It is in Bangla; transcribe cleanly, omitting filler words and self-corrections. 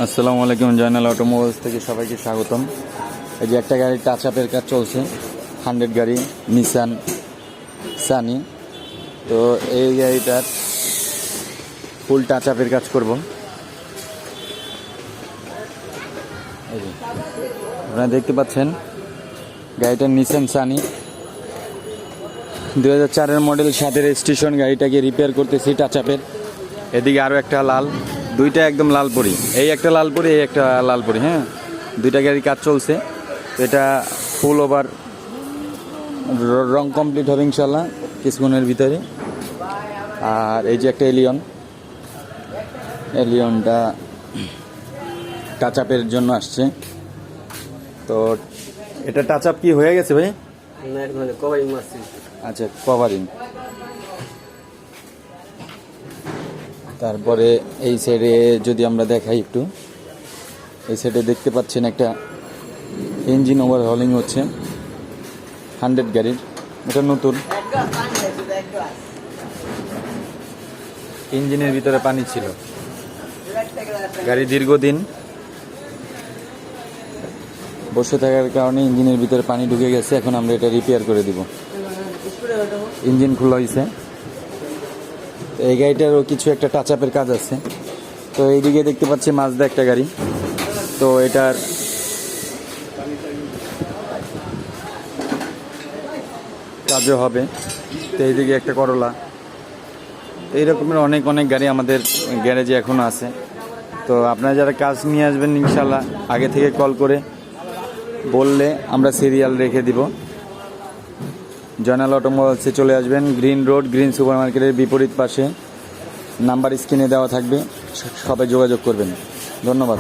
আসসালামু আলাইকুম, জয়নাল অটোমোবাইলস থেকে সবাইকে স্বাগতম। এই যে একটা গাড়ি টাচ আপের কাজ চলছে, 100 গাড়ি নিসান সানি। তো এই গাড়িটার ফুল টাচ আপের কাজ করব। এই যে আপনারা দেখতে পাচ্ছেন গাড়িটার নিসান সানি 2004-এর মডেল, 7-এর রেজিস্ট্রেশন। গাড়িটাকে রিপেয়ার করতেছি টাচ আপের। এদিকে আরও একটা লাল, দুইটা একদম লাল পরি, এই একটা লাল পরি, এই একটা লাল পরি। হ্যাঁ, দুইটা গাড়ির কাজ চলছে। তো এটা ফুল ওভার রং কমপ্লিট হবে ইনশাল্লাহ কিছুক্ষণের ভিতরে। আর এই যে একটা এলিয়নটা টাচ আপের জন্য আসছে। তো এটা টাচ আপ কি হয়ে গেছে ভাই? আচ্ছা, কভারিং। তারপরে এই সাইডে যদি আমরা দেখাই একটু, এই সাইডে দেখতে পাচ্ছেন একটা ইঞ্জিন ওভারহলিং হচ্ছে 100 গাড়ির। এটা নতুন, ইঞ্জিনের ভিতরে পানি ছিল, গাড়ি দীর্ঘদিন বসে থাকার কারণে ইঞ্জিনের ভিতরে পানি ঢুকে গেছে। এখন আমরা এটা রিপেয়ার করে দিব। ইঞ্জিন খোলা হয়েছে। এই গাড়িটারও কিছু একটা টাচ আপের কাজ আছে। তো এইদিকে দেখতে পাচ্ছি মাজদা একটা গাড়ি, তো এটার কাজও হবে। তো এইদিকে একটা করলা, এই রকমের অনেক গাড়ি আমাদের গ্যারেজে এখনও আছে। তো আপনারা যারা কাজ নিয়ে আসবেন ইনশাল্লাহ আগে থেকে কল করে বললে আমরা সিরিয়াল রেখে দিব। জয়নাল অটোমোবাইলসে চলে আসবেন, গ্রিন রোড, গ্রিন সুপার মার্কেটের বিপরীত পাশে। নাম্বার স্ক্রিনে দেওয়া থাকবে, সবাই যোগাযোগ করবেন। ধন্যবাদ।